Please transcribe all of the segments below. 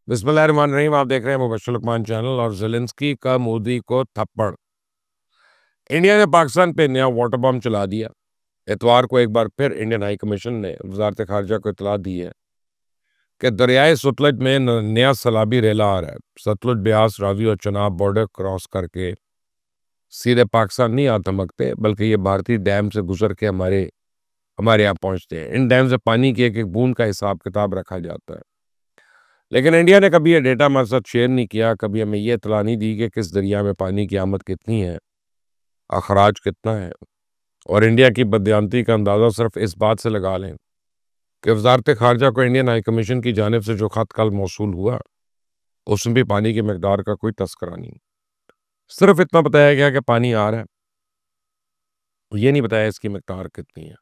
बिस्मिल्लाहिर्रहमानिर्रहीम। आप देख रहे हैं मुबश्शिर लुकमान चैनल। और ज़ेलेंस्की का मोदी को थप्पड़। इंडिया ने पाकिस्तान पे नया वाटर बम चला दिया। इतवार को एक बार फिर इंडियन हाई कमीशन ने वजारत खारजा को इतला दी है कि दरियाए सतलुज में नया सैलाबी रेला आ रहा है। सतलुज, ब्यास, रावी और चनाब बॉर्डर क्रॉस करके सीधे पाकिस्तान नहीं आ धमकते, बल्कि ये भारतीय डैम से गुजर के हमारे यहाँ पहुंचते हैं। इन डैम से पानी की एक एक बूंद का हिसाब किताब रखा जाता है, लेकिन इंडिया ने कभी ये डेटा हमारे साथ शेयर नहीं किया। कभी हमें ये इतला नहीं दी कि किस दरिया में पानी की आमद कितनी है, अखराज कितना है। और इंडिया की बदयांती का अंदाज़ा सिर्फ इस बात से लगा लें कि वजारत खारजा को इंडियन हाई कमीशन की जानिब से जो खत कल मौसूल हुआ, उसमें भी पानी की मकदार का कोई तस्करा नहीं। सिर्फ इतना बताया गया कि पानी आ रहा है, ये नहीं बताया इसकी मकदार कितनी है।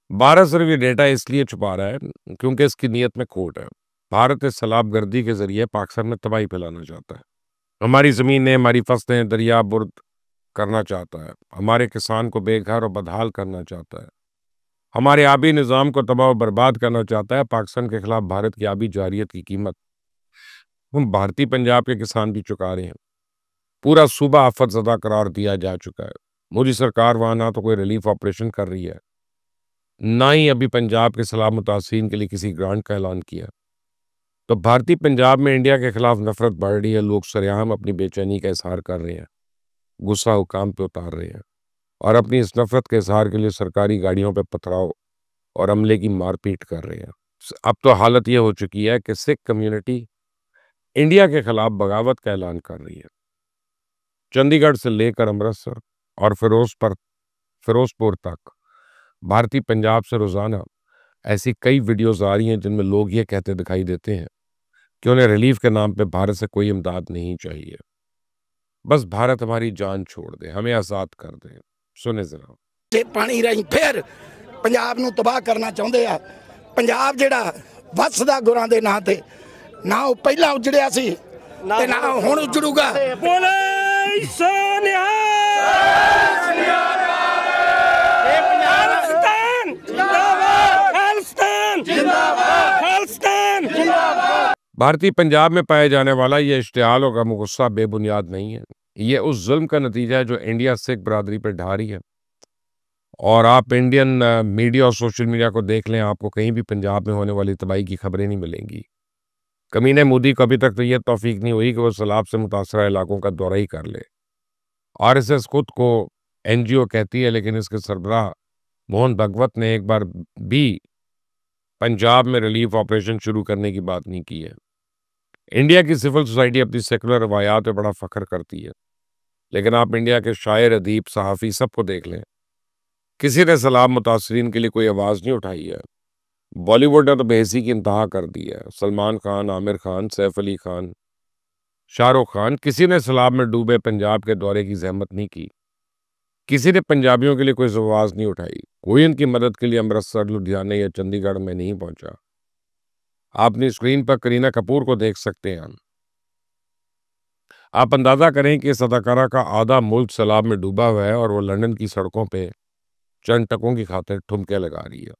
भारत सिर्फ ये डेटा इसलिए छुपा रहा है क्योंकि इसकी नीयत में खोट है। भारत इस सैलाब गर्दी के जरिए पाकिस्तान में तबाही फैलाना चाहता है। हमारी ज़मीनें, हमारी फसलें दरिया बुर्द करना चाहता है। हमारे किसान को बेघर और बदहाल करना चाहता है। हमारे आबी निज़ाम को तबाह और बर्बाद करना चाहता है। पाकिस्तान के खिलाफ भारत की आबी जारियत की कीमत हम भारतीय पंजाब के किसान भी चुका रहे हैं। पूरा सूबा आफत ज़दा करार दिया जा चुका है। मोदी सरकार वहाँ ना तो कोई रिलीफ ऑपरेशन कर रही है, ना ही अभी पंजाब के सैलाब मुतासिरीन के लिए किसी ग्रांट का ऐलान किया। तो भारतीय पंजाब में इंडिया के खिलाफ नफरत बढ़ रही है। लोग सरेआम अपनी बेचैनी का इजहार कर रहे हैं, गुस्सा हुकाम पे उतार रहे हैं और अपनी इस नफरत के इजहार के लिए सरकारी गाड़ियों पे पथराव और अमले की मारपीट कर रहे हैं। अब तो हालत यह हो चुकी है कि सिख कम्युनिटी इंडिया के खिलाफ बगावत का ऐलान कर रही है। चंडीगढ़ से लेकर अमृतसर और फिरोजपुर तक भारतीय पंजाब से रोजाना ऐसी कई वीडियोस आ रही हैं जिनमें लोग ये कहते दिखाई देते हैं कि उन्हें रिलीफ के नाम पे भारत से कोई इमदाद नहीं चाहिए। बस भारत हमारी जान छोड़ दे, हमें आजाद कर दे। सुने जरा। जे पानी राही फिर पंजाब नूं तबाह करना चाहुंदे आ। पंजाब जिहड़ा वसदा गुरां दे नां ते ना वो पहला उजड़िया सी ते ना हुण उजड़ूगा। बोले सोनिया भारतीय पंजाब में पाए जाने वाला यह इश्तियाल और गम गुस्सा बेबुनियाद नहीं है। ये उस जुल्म का नतीजा है जो इंडिया सिख बरादरी पर ढा रही है। और आप इंडियन मीडिया और सोशल मीडिया को देख लें, आपको कहीं भी पंजाब में होने वाली तबाही की खबरें नहीं मिलेंगी। कमीने मोदी को अभी तक तो यह तौफीक नहीं हुई कि वो सैलाब से मुतासरा इलाकों का दौरा ही कर ले। आरएसएस खुद को एनजीओ कहती है, लेकिन इसके सरबराह मोहन भागवत ने एक बार भी पंजाब में रिलीफ ऑपरेशन शुरू करने की बात नहीं की है। इंडिया की सिविल सोसाइटी अपनी सेकुलर रवायात में बड़ा फख्र करती है, लेकिन आप इंडिया के शायर, अदीब, सहाफ़ी सबको देख लें, किसी ने सैलाब मुतासरीन के लिए कोई आवाज़ नहीं उठाई है। बॉलीवुड ने तो बेहसी की इंतहा कर दी है। सलमान खान, आमिर खान, सैफ अली खान, शाहरुख खान, किसी ने सैलाब में डूबे पंजाब के दौरे की जहमत नहीं की। किसी ने पंजाबियों के लिए कोई आवाज़ नहीं उठाई। कोई उनकी मदद के लिए अमृतसर, लुधियाना या चंडीगढ़ में नहीं पहुंचा। आपने स्क्रीन पर करीना कपूर को देख सकते हैं। आप अंदाजा करें कि इस अदाकारा का आधा मुल्क सैलाब में डूबा हुआ है और वो लंदन की सड़कों पे चंद टकों की खातिर ठुमके लगा रही है।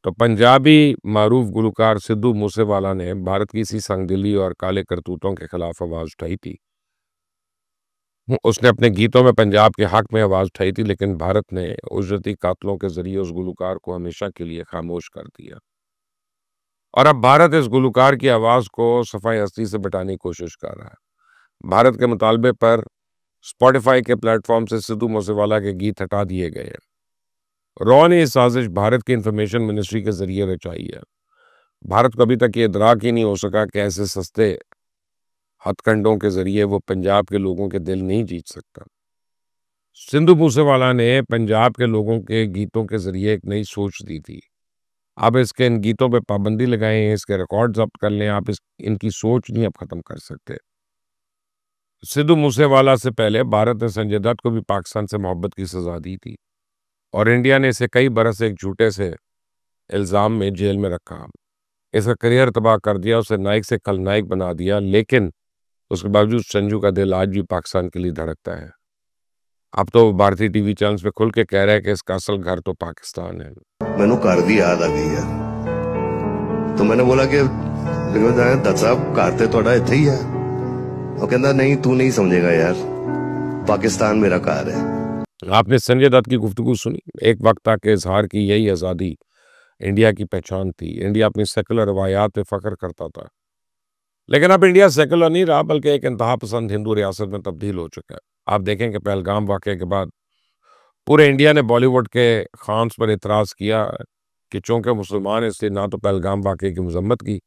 तो पंजाबी मारूफ गुलकार सिद्धू मूसेवाला ने भारत की इसी संगदिली और काले करतूतों के खिलाफ आवाज उठाई थी। उसने अपने गीतों में पंजाब के हक में आवाज उठाई थी, लेकिन भारत ने उजरती कातलों के जरिए उस गुलकार को हमेशा के लिए खामोश कर दिया। और अब भारत इस गुलकार की आवाज को सफाई हस्ती से बिठाने की कोशिश कर रहा है। भारत के मुतालबे पर स्पॉटिफाई के प्लेटफॉर्म से सिद्धू मूसेवाला के गीत हटा दिए गए हैं। रॉ ने इस साजिश भारत की इंफॉर्मेशन मिनिस्ट्री के जरिए रचाई है। भारत को अभी तक ये इदराक ही नहीं हो सका कि ऐसे सस्ते हथकंडों के जरिए वो पंजाब के लोगों के दिल नहीं जीत सकता। सिद्धू मूसेवाला ने पंजाब के लोगों के गीतों के जरिए एक नई सोच दी थी। आप इसके इन गीतों पे पाबंदी लगाएं, इसके रिकॉर्ड जब्त कर लें, आप इनकी सोच नहीं अब खत्म कर सकते। सिद्धू मूसेवाला से पहले भारत ने संजय दत्त को भी पाकिस्तान से मोहब्बत की सजा दी थी और इंडिया ने इसे कई बरस एक झूठे से इल्ज़ाम में जेल में रखा। इसका करियर तबाह कर दिया, उसे नायक से खलनायक बना दिया, लेकिन उसके बावजूद संजू का दिल आज भी पाकिस्तान के लिए धड़कता है। अब तो भारतीय टीवी चैनल्स पे खुल के कह रहा है कि इसका असल घर तो पाकिस्तान है। मैनू घर दी याद आ गई है, तो मैंने बोला कि ਮੈਨੂੰ ਤਾਂ ਦੱਸ ਸਾਹਿਬ ਘਰ ਤੇ ਤੁਹਾਡਾ ਇੱਥੇ ਹੀ ਹੈ। ਉਹ ਕਹਿੰਦਾ नहीं तू नहीं समझेगा यार, पाकिस्तान मेरा घर है। आपने संजय दत्त की गुफ्तगू सुनी। एक वक्त था कि इजहार की यही आज़ादी इंडिया की पहचान थी। इंडिया अपनी सेकुलर रवायात पे फख्र करता था, लेकिन अब इंडिया सेकुलर नहीं रहा बल्कि एक इंतहा पसंद हिंदू रियासत में तब्दील हो चुका है। आप देखें कि पहलगाम वाक़े के बाद पूरे इंडिया ने बॉलीवुड के खान्स पर इतराज़ किया कि चूंकि मुसलमान इसलिए ना तो पहलगाम वाक़े की मजम्मत की,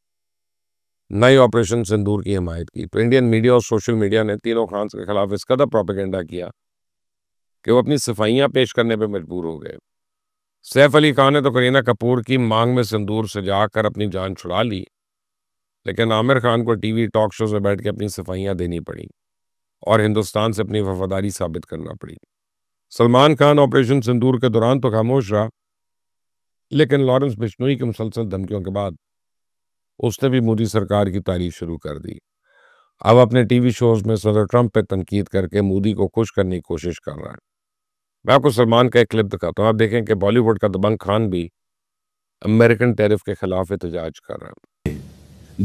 न ही ऑपरेशन सिंदूर की हिमायत की। तो इंडियन मीडिया और सोशल मीडिया ने तीनों खान्स के खिलाफ इस कदर प्रोपेगेंडा किया कि वो अपनी सफाइयाँ पेश करने पर मजबूर हो गए। सैफ अली खान ने तो करीना कपूर की मांग में सिंदूर सजाकर अपनी जान छुड़ा ली, लेकिन आमिर खान को टीवी टॉक शो से बैठ के अपनी सफाइयाँ देनी पड़ी और हिंदुस्तान से अपनी वफादारी साबित करना पड़ी। सलमान खान ऑपरेशन सिंदूर के दौरान तो खामोश रहा, लेकिन लॉरेंस बिश्नोई की मुसलसल धमकियों के बाद उसने भी मोदी सरकार की तारीफ शुरू कर दी। अब अपने टीवी शोज में सदर ट्रंप पर तनकीद करके मोदी को खुश करने की कोशिश कर रहा है। मैं आपको सलमान का एक क्लिप दिखाता हूँ। आप देखें कि बॉलीवुड का दबंग खान भी अमेरिकन टैरिफ के खिलाफ एहतजाज कर रहा है।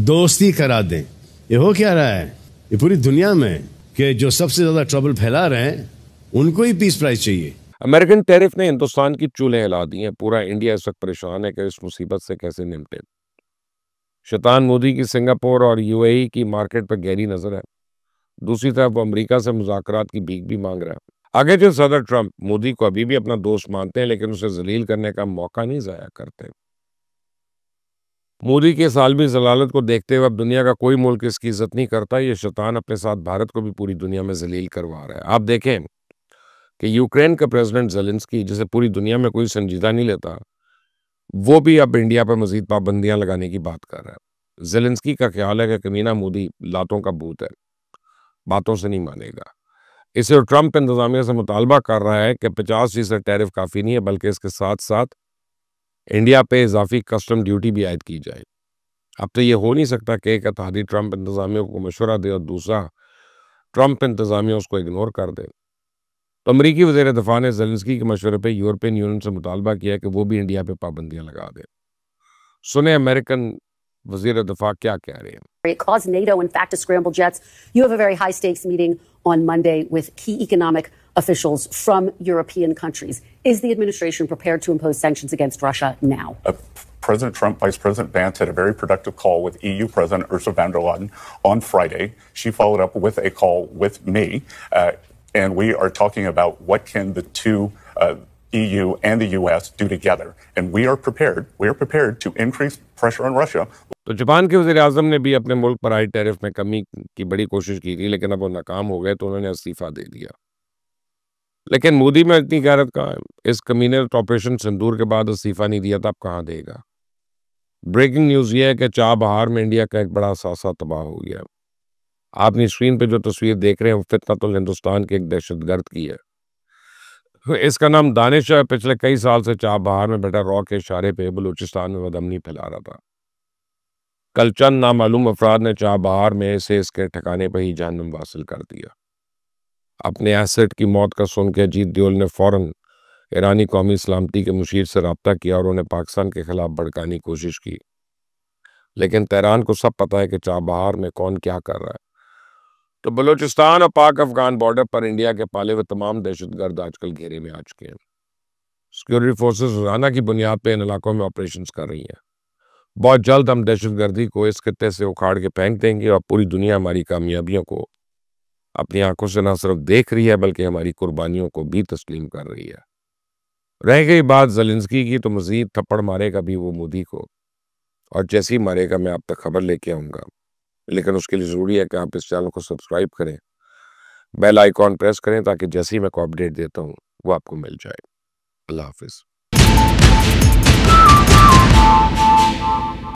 दोस्ती करा दें, ये हो क्या रहा है ये पूरी दुनिया में कि जो सबसे ज्यादा ट्रबल फैला रहे हैं उनको ही पीस प्राइज चाहिए। अमेरिकन टैरिफ ने हिंदुस्तान की चूल्हे हिला दी हैं। पूरा इंडिया इस वक्त परेशान है कि इस मुसीबत से कैसे निपटे। शैतान मोदी की सिंगापुर और यूएई की मार्केट पर गहरी नजर है। दूसरी तरफ वो अमेरिका से मुज़ाकरात की भीख भी मांग रहा है। आगे जो सदर ट्रंप मोदी को अभी भी अपना दोस्त मानते हैं, लेकिन उसे जलील करने का मौका नहीं जाया करते। मोदी के सालमी जलालत को देखते हुए अब दुनिया का कोई मुल्क इसकी इज्जत नहीं करता। ये शैतान अपने साथ भारत को भी पूरी दुनिया में जलील करवा रहा है। आप देखें कि यूक्रेन का प्रेसिडेंट ज़ेलेंस्की, जिसे पूरी दुनिया में कोई संजीदा नहीं लेता, वो भी अब इंडिया पर मजीद पाबंदियां लगाने की बात कर रहा है। ज़ेलेंस्की का ख्याल है कि कमीना मोदी लातों का भूत है, बातों से नहीं मानेगा। इसे ट्रंप इंतजामिया से मुतालबा कर रहा है कि 50% टैरिफ काफ़ी नहीं है, बल्कि इसके साथ साथ इंडिया पे इजाफी कस्टम ड्यूटी भी आयद की जाए। अब तो ये हो नहीं सकता कि एक इत्तेहादी ट्रंप इंतजामिया को मशवरा दे और दूसरा ट्रंप इंतजामिया उसको इग्नोर कर दे। तो अमरीकी वज़ीर दफ़ा ने ज़ेलेंस्की के मशवरे पर यूरोपियन यूनियन से मुतालबा किया कि वो भी इंडिया पे पाबंदियां लगा दे। सुने अमेरिकन वज़ीर दफ़ा क्या कह रहे हैं। It caused NATO, in fact, to scramble jets. You have a very high-stakes meeting on Monday with key economic officials from European countries. Is the administration prepared to impose sanctions against Russia now? President Trump, Vice President Vance had a very productive call with EU President Ursula von der Leyen on Friday. She followed up with a call with me, and we are talking about what can the two EU and the US do together. And we are prepared to increase pressure on Russia. तो Japan के वज़ीर आज़म ने भी अपने मुल्क पर आई tariff में कमी की बड़ी कोशिश की थी, लेकिन अब वो नाकाम हो गए तो उन्होंने इस्तीफा दे दिया। लेकिन मोदी में इतनी गैरत कहाँ है? इस कमीने ने ऑपरेशन सिंदूर के बाद इस्तीफा नहीं दिया था, अब कहाँ देगा? ब्रेकिंग न्यूज़ ये है कि चाबहार में इंडिया का एक बड़ा सासा तबाह हो गया। आपने स्क्रीन पे जो तस्वीर देख रहे हैं वो फितनतुल हिंदुस्तान की एक दहशतगर्द की है। इसका नाम दानिश है। पिछले कई साल से चाबहार में बेटा रॉ के इशारे पे बलूचिस्तान में बदअमनी फैला रहा था। कल चंद नामालूम अफराद ने चाबहार में इसे इसके ठिकाने पर ही जहन्नुम वासिल कर दिया। अपने एसेट की मौत का सुन के अजीत दियोल ने फौरन ईरानी कौमी सलामती के मुशीर से रब्ता किया और उन्हें पाकिस्तान के खिलाफ भड़काने की कोशिश की। लेकिन तेहरान को सब पता है कि चाबहार में कौन क्या कर रहा है। तो बलूचिस्तान और पाक अफगान बॉर्डर पर इंडिया के पाले हुए तमाम दहशतगर्द आजकल घेरे में आ चुके हैं। सिक्योरिटी फोर्सेस रोजाना की बुनियाद पर इन इलाकों में ऑपरेशन कर रही हैं। बहुत जल्द हम दहशतगर्दी को इस खित्ते से उखाड़ के फेंक देंगे और पूरी दुनिया हमारी कामयाबियों को अपनी आंखों से न सिर्फ देख रही है बल्कि हमारी कुर्बानियों को भी तस्लीम कर रही है। रह गई बात ज़ेलेंस्की की, तो मजीद थप्पड़ मारेगा भी वो मोदी को, और जैसे ही मारेगा मैं आप तक खबर लेके आऊँगा। लेकिन उसके लिए ज़रूरी है कि आप इस चैनल को सब्सक्राइब करें, बेल आइकॉन प्रेस करें, ताकि जैसे ही मैं को अपडेट देता हूँ वो आपको मिल जाए। अल्लाह हाफिज़।